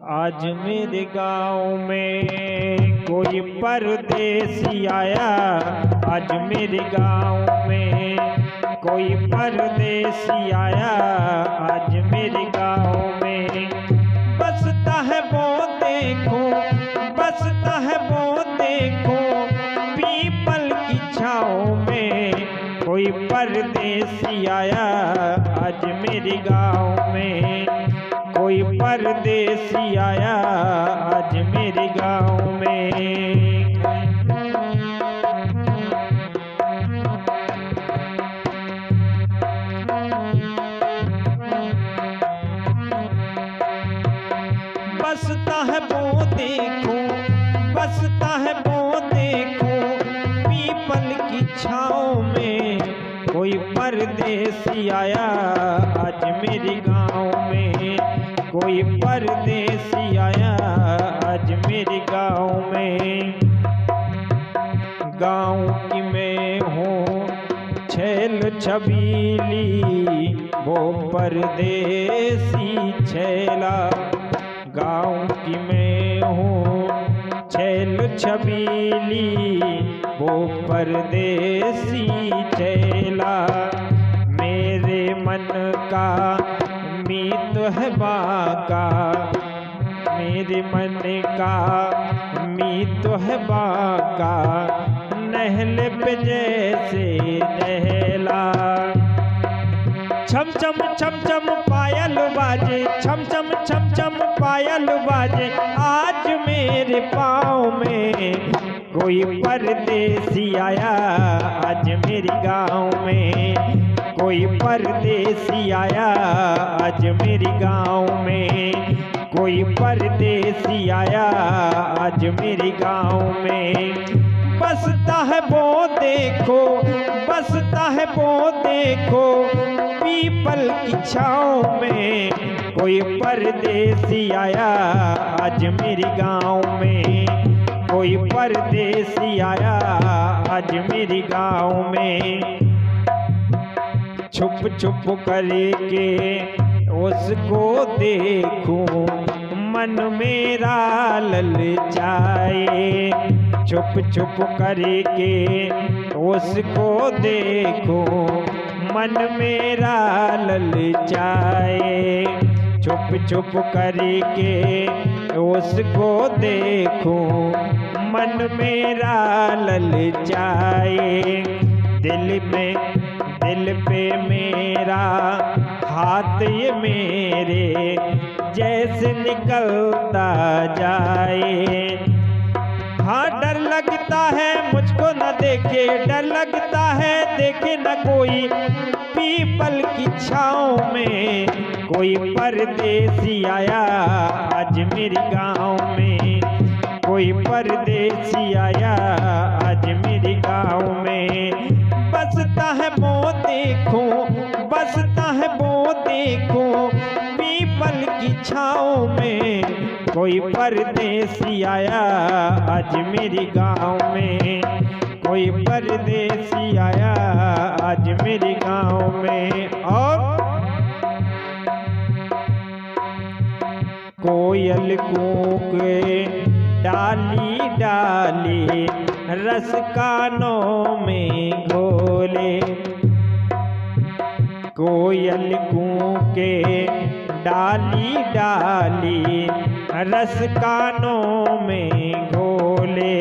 आज मेरे गांव में कोई परदेसी आया। आज मेरे गांव में कोई परदेसी आया। आज मेरे गांव में बसता है वो देखो, बसता है वो देखो, पीपल की छाँव में कोई परदेसी आया। आज मेरे गांव में कोई परदेसी आया। आज मेरे गांव में बसता है वो देखो, बसता है वो देखो, पीपल की छाँव में कोई परदेसी आया। आज मेरे गांव में कोई परदेसी आया। आज मेरे गांव में गांव की मैं हूँ छैल छबीली, वो परदेसी छैला। गांव की मैं हूँ छैल छबीली, वो परदेसी छैला। मेरे मन का मीत है बाका, मेरे मन का मीत है बाका, नहल पे जैसे नहला। छम छम छम छम पायल बाजे, छम छम छम छम पायल बाजे। आज मेरे पाँव में कोई परदेसी आया। आज मेरे गाँव में कोई परदेसी आया। आज मेरे गाँव में कोई परदेसी आया। आज मेरे गाँव में बसता है वो देखो, बसता है वो देखो, पीपल की छाँव में कोई परदेसी आया। आज मेरे गाँव में कोई परदेसी आया। आज मेरे गाँव में छुप छुप करके उसको देखूं, मन मेरा ललचाए। छुप छुप करके उसको देखूं, मन मेरा ललचाए। छुप छुप करके उसको देखूं, मन मेरा ललचाए। दिल पे मेरा हाथ ये मेरे जैसे निकलता जाए। हाँ डर लगता है मुझको न देखे, डर लगता है देखे न कोई, पीपल की छाँव में कोई परदेसी आया। आज मेरे गाँव में कोई परदेसी आया। आज मेरे गाँव में बसता है वो देखो, बसता है वो देखो, पीपल की छाँव में कोई परदेसी आया। आज मेरे गाँव में कोई परदेसी आया। आज मेरे गाँव में और कोयल कूके डाली डाली, रस कानों में घोले। कोयल कूके डाली डाली, रस कानों में घोले।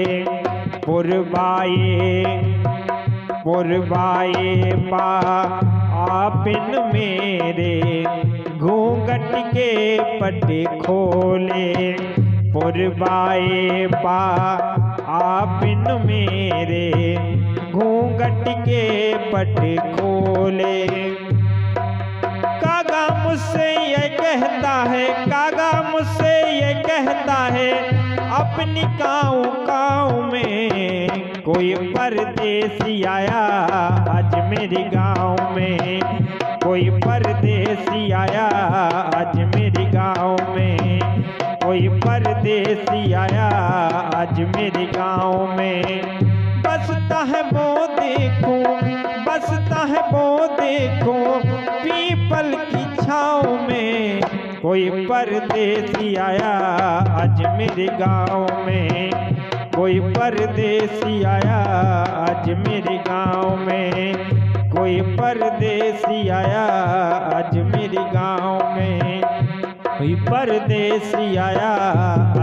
पुरवाए पा आपिन मेरे, घूंघट के पट खोले। पुरवाए पा आपिन मेरे, घूंघट के पट खोले। कागा मुझसे ये कहता है, कागा मुझसे ये कहता है, अपनी गाँव गाँव में कोई परदेसी आया। आज मेरे गाँव में कोई परदेसी आया। आज मेरे गाँव में कोई परदेसी आया। आज मेरे गाँव में बसता है वो देखो, बसता है वो देखो, पीपल की छाँव में कोई परदेसी आया आज मेरे गाँव में, कोई परदेसी आया आज मेरे गाँव में, कोई परदेसी आया आज मेरे गाँव में, कोई परदेसी आया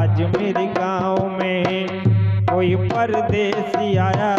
आज मेरे गाँव में, कोई परदेसी आया